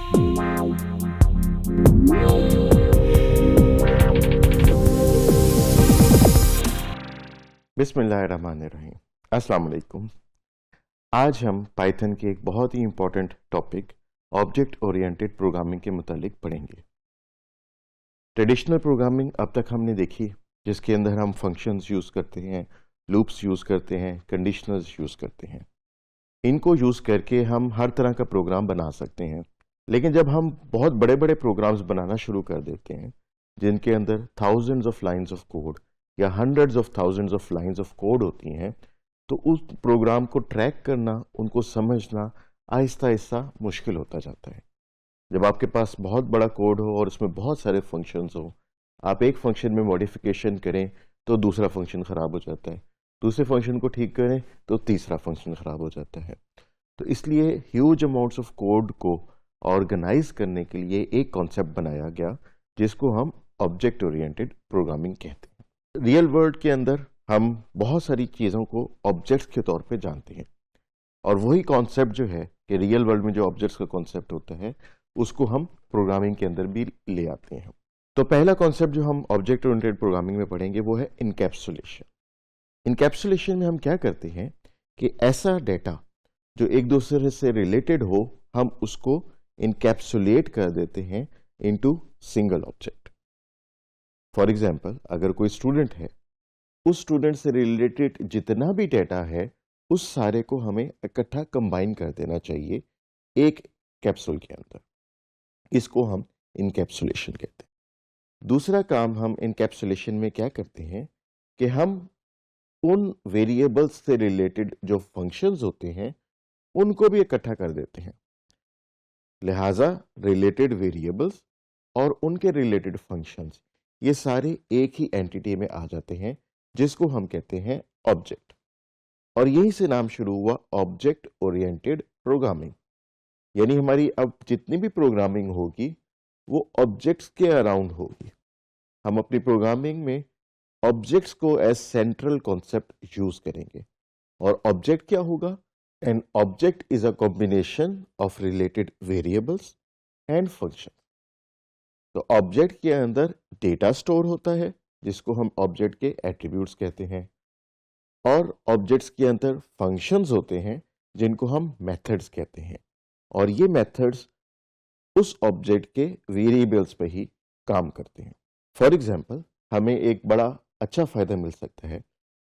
बिस्मिल्लाहिर्रहमानिर्रहीम। अस्सलाम वालेकुम। आज हम पाइथन के एक बहुत ही important topic object oriented programming के मुतालिक पढ़ेंगे। ट्रेडिशनल प्रोग्रामिंग अब तक हमने देखी, जिसके अंदर हम फंक्शंस यूज़ करते हैं, लूप्स यूज़ करते हैं, कंडीशनल्स यूज़ करते हैं। इनको यूज़ करके हम हर तरह का प्रोग्राम बना सकते हैं। लेकिन जब हम बहुत बड़े बड़े प्रोग्राम्स बनाना शुरू कर देते हैं, जिनके अंदर thousands of lines of code या hundreds of thousands of lines of code होती हैं, तो उस प्रोग्राम को ट्रैक करना, उनको समझना आहिस्ता आहिस्ता मुश्किल होता जाता है। जब आपके पास बहुत बड़ा कोड हो और उसमें बहुत सारे फंक्शंस हो, आप एक फंक्शन में मॉडिफिकेशन करें तो दूसरा फंक्शन ख़राब हो जाता है, दूसरे फंक्शन को ठीक करें तो तीसरा फंक्शन ख़राब हो जाता है। तो इसलिए ह्यूज अमाउंट्स ऑफ कोड को ऑर्गेनाइज करने के लिए एक कॉन्सेप्ट बनाया गया, जिसको हम ऑब्जेक्ट ओरिएंटेड प्रोग्रामिंग कहते हैं। रियल वर्ल्ड के अंदर हम बहुत सारी चीज़ों को ऑब्जेक्ट्स के तौर पे जानते हैं, और वही कॉन्सेप्ट जो है कि रियल वर्ल्ड में जो ऑब्जेक्ट्स का कॉन्सेप्ट होता है, उसको हम प्रोग्रामिंग के अंदर भी ले आते हैं। तो पहला कॉन्सेप्ट जो हम ऑब्जेक्ट ओरिएंटेड प्रोग्रामिंग में पढ़ेंगे वो है इनकैप्सुलेशन। इनकैप्सुलेशन में हम क्या करते हैं कि ऐसा डेटा जो एक दूसरे से रिलेटेड हो, हम उसको इनकैप्सुलेट कर देते हैं into single object. For example, अगर कोई स्टूडेंट है, उस स्टूडेंट से रिलेटेड जितना भी डेटा है, उस सारे को हमें इकट्ठा कंबाइन कर देना चाहिए एक कैप्सूल के अंदर। इसको हम इनकैप्सुलेशन कहते हैं। दूसरा काम हम इनकैप्सुलेशन में क्या करते हैं कि हम उन वेरिएबल्स से रिलेटेड जो फंक्शंस होते हैं, उनको भी इकट्ठा कर देते हैं। लिहाजा रिलेटेड वेरिएबल्स और उनके रिलेटेड फंक्शंस, ये सारे एक ही एंटिटी में आ जाते हैं, जिसको हम कहते हैं ऑब्जेक्ट। और यहीं से नाम शुरू हुआ ऑब्जेक्ट ओरिएंटेड प्रोग्रामिंग। यानी हमारी अब जितनी भी प्रोग्रामिंग होगी, वो ऑब्जेक्ट्स के अराउंड होगी। हम अपनी प्रोग्रामिंग में ऑब्जेक्ट्स को एज सेंट्रल कॉन्सेप्ट यूज करेंगे। और ऑब्जेक्ट क्या होगा? An object is a combination of related variables and function. तो ऑब्जेक्ट के अंदर डेटा स्टोर होता है, जिसको हम ऑब्जेक्ट के एट्रीब्यूट्स कहते हैं, और ऑब्जेक्ट्स के अंदर फंक्शंस होते हैं, जिनको हम मेथड्स कहते हैं। और ये मेथड्स उस ऑब्जेक्ट के वेरिएबल्स पे ही काम करते हैं। फॉर एग्जांपल, हमें एक बड़ा अच्छा फायदा मिल सकता है।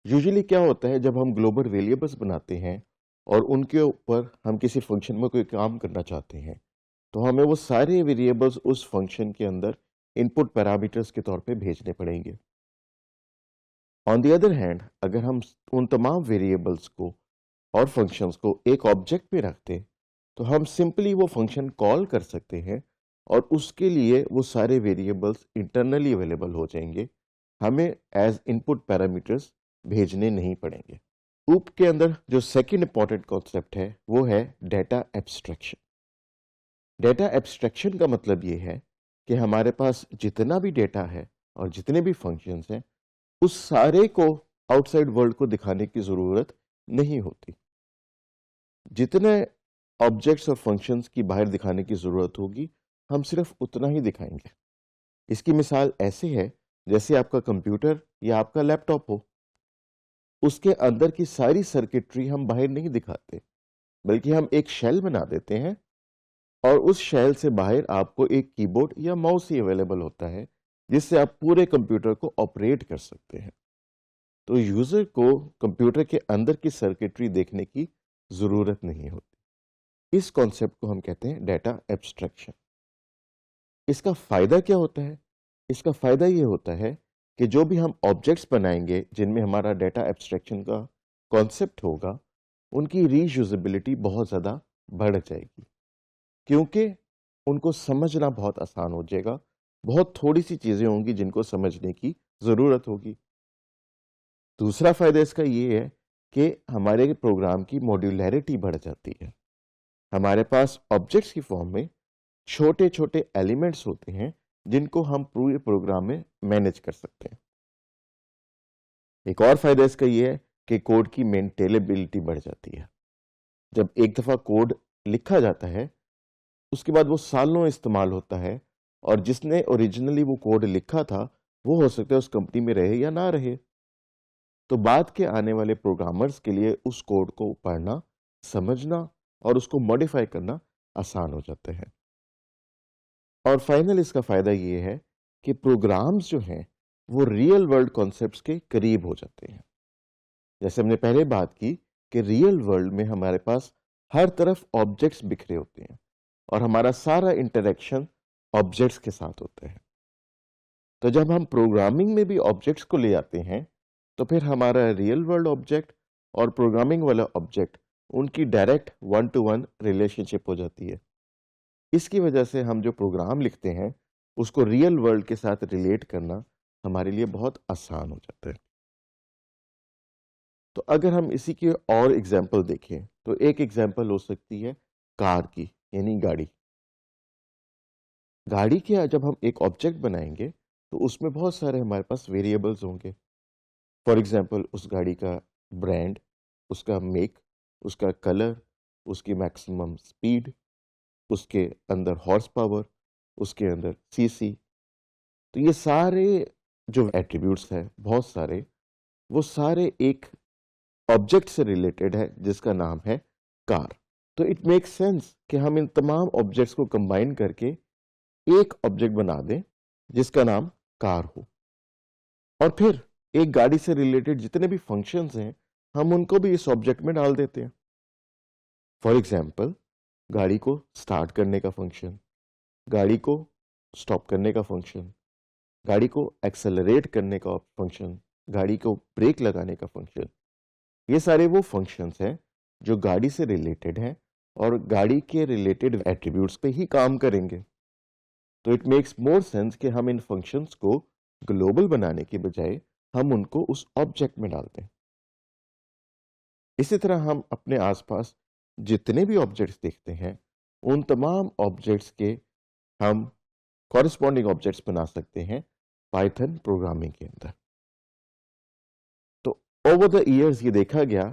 यूजुअली क्या होता है, जब हम ग्लोबल वेरिएबल्स बनाते हैं और उनके ऊपर हम किसी फंक्शन में कोई काम करना चाहते हैं, तो हमें वो सारे वेरिएबल्स उस फंक्शन के अंदर इनपुट पैरामीटर्स के तौर पे भेजने पड़ेंगे। ऑन द अदर हैंड, अगर हम उन तमाम वेरिएबल्स को और फंक्शंस को एक ऑब्जेक्ट में रखते, तो हम सिंपली वो फंक्शन कॉल कर सकते हैं और उसके लिए वो सारे वेरिएबल्स इंटरनली अवेलेबल हो जाएंगे। हमें एज इनपुट पैरामीटर्स भेजने नहीं पड़ेंगे। ऊप के अंदर जो सेकंड इंपॉर्टेंट कॉन्सेप्ट है, वो है डेटा एब्स्ट्रैक्शन। डेटा एब्स्ट्रैक्शन का मतलब ये है कि हमारे पास जितना भी डेटा है और जितने भी फंक्शंस हैं, उस सारे को आउटसाइड वर्ल्ड को दिखाने की ज़रूरत नहीं होती। जितने ऑब्जेक्ट्स और फंक्शंस की बाहर दिखाने की ज़रूरत होगी, हम सिर्फ उतना ही दिखाएंगे। इसकी मिसाल ऐसे है, जैसे आपका कंप्यूटर या आपका लैपटॉप हो, उसके अंदर की सारी सर्किटरी हम बाहर नहीं दिखाते, बल्कि हम एक शेल बना देते हैं, और उस शेल से बाहर आपको एक कीबोर्ड या माउस ही अवेलेबल होता है, जिससे आप पूरे कंप्यूटर को ऑपरेट कर सकते हैं। तो यूज़र को कंप्यूटर के अंदर की सर्किटरी देखने की ज़रूरत नहीं होती। इस कॉन्सेप्ट को हम कहते हैं डेटा एब्स्ट्रैक्शन। इसका फ़ायदा क्या होता है? इसका फ़ायदा ये होता है कि जो भी हम ऑब्जेक्ट्स बनाएंगे, जिनमें हमारा डेटा एब्स्ट्रैक्शन का कॉन्सेप्ट होगा, उनकी रीयूजेबिलिटी बहुत ज़्यादा बढ़ जाएगी, क्योंकि उनको समझना बहुत आसान हो जाएगा। बहुत थोड़ी सी चीज़ें होंगी जिनको समझने की ज़रूरत होगी। दूसरा फ़ायदा इसका ये है कि हमारे प्रोग्राम की मॉड्यूलैरिटी बढ़ जाती है। हमारे पास ऑब्जेक्ट्स की फॉर्म में छोटे छोटे एलिमेंट्स होते हैं, जिनको हम पूरे प्रोग्राम में मैनेज कर सकते हैं। एक और फायदा इसका यह है कि कोड की मेंटेनेबिलिटी बढ़ जाती है। जब एक दफ़ा कोड लिखा जाता है, उसके बाद वो सालों इस्तेमाल होता है, और जिसने ओरिजिनली वो कोड लिखा था वो हो सकता है उस कंपनी में रहे या ना रहे। तो बाद के आने वाले प्रोग्रामर्स के लिए उस कोड को पढ़ना, समझना और उसको मॉडिफाई करना आसान हो जाते हैं। और फाइनल इसका फायदा ये है कि प्रोग्राम्स जो हैं वो रियल वर्ल्ड कॉन्सेप्ट्स के करीब हो जाते हैं। जैसे हमने पहले बात की कि रियल वर्ल्ड में हमारे पास हर तरफ ऑब्जेक्ट्स बिखरे होते हैं और हमारा सारा इंटरेक्शन ऑब्जेक्ट्स के साथ होता है। तो जब हम प्रोग्रामिंग में भी ऑब्जेक्ट्स को ले आते हैं तो फिर हमारा रियल वर्ल्ड ऑब्जेक्ट और प्रोग्रामिंग वाला ऑब्जेक्ट, उनकी direct one two one relationship हो जाती है। इसकी वजह से हम जो प्रोग्राम लिखते हैं उसको रियल वर्ल्ड के साथ रिलेट करना हमारे लिए बहुत आसान हो जाता है। तो अगर हम इसी की और एग्जाम्पल देखें तो एक एग्जाम्पल हो सकती है कार की, यानी गाड़ी। गाड़ी के जब हम एक ऑब्जेक्ट बनाएंगे तो उसमें बहुत सारे हमारे पास वेरिएबल्स होंगे। फॉर एग्जाम्पल उस गाड़ी का ब्रांड, उसका मेक, उसका कलर, उसकी मैक्सिमम स्पीड, उसके अंदर हॉर्स पावर, उसके अंदर सीसी। तो ये सारे जो एट्रीब्यूट्स हैं बहुत सारे, वो सारे एक ऑब्जेक्ट से रिलेटेड है जिसका नाम है कार। तो इट मेक्स सेंस कि हम इन तमाम ऑब्जेक्ट्स को कंबाइन करके एक ऑब्जेक्ट बना दें जिसका नाम कार हो, और फिर एक गाड़ी से रिलेटेड जितने भी फंक्शंस हैं हम उनको भी इस ऑब्जेक्ट में डाल देते हैं। फॉर एग्जाम्पल गाड़ी को स्टार्ट करने का फंक्शन, गाड़ी को स्टॉप करने का फंक्शन, गाड़ी को एक्सेलरेट करने का फंक्शन, गाड़ी को ब्रेक लगाने का फंक्शन। ये सारे वो फंक्शंस हैं जो गाड़ी से रिलेटेड हैं और गाड़ी के रिलेटेड एट्रीब्यूट्स पे ही काम करेंगे। तो इट मेक्स मोर सेंस कि हम इन फंक्शंस को ग्लोबल बनाने के बजाय हम उनको उस ऑब्जेक्ट में डालते हैं। इसी तरह हम अपने आसपास जितने भी ऑब्जेक्ट्स देखते हैं उन तमाम ऑब्जेक्ट्स के हम कॉरेस्पॉन्डिंग ऑब्जेक्ट्स बना सकते हैं पाइथन प्रोग्रामिंग के अंदर। तो ओवर द ईयर्स ये देखा गया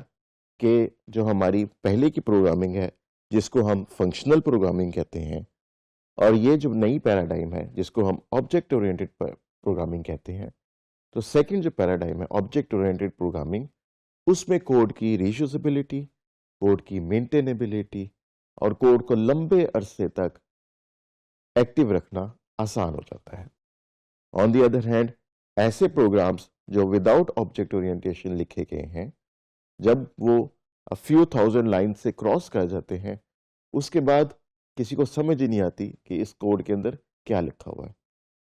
कि जो हमारी पहले की प्रोग्रामिंग है जिसको हम फंक्शनल प्रोग्रामिंग कहते हैं, और ये जो नई पैराडाइम है जिसको हम ऑब्जेक्ट ओरिएंटेड प्रोग्रामिंग कहते हैं, तो सेकंड जो पैराडाइम है ऑब्जेक्ट ओरिएंटेड प्रोग्रामिंग, उसमें कोड की रीयूजेबिलिटी, कोड की मेंटेनेबिलिटी और कोड को लंबे अरसे तक एक्टिव रखना आसान हो जाता है। ऑन दी अदर हैंड ऐसे प्रोग्राम्स जो विदाउट ऑब्जेक्ट ओरिएंटेशन लिखे गए हैं, जब वो फ्यू थाउजेंड लाइन से क्रॉस कर जाते हैं उसके बाद किसी को समझ ही नहीं आती कि इस कोड के अंदर क्या लिखा हुआ है।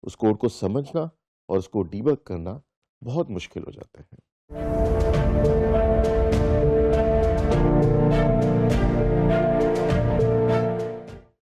उस कोड को समझना और उसको डीबग करना बहुत मुश्किल हो जाता है।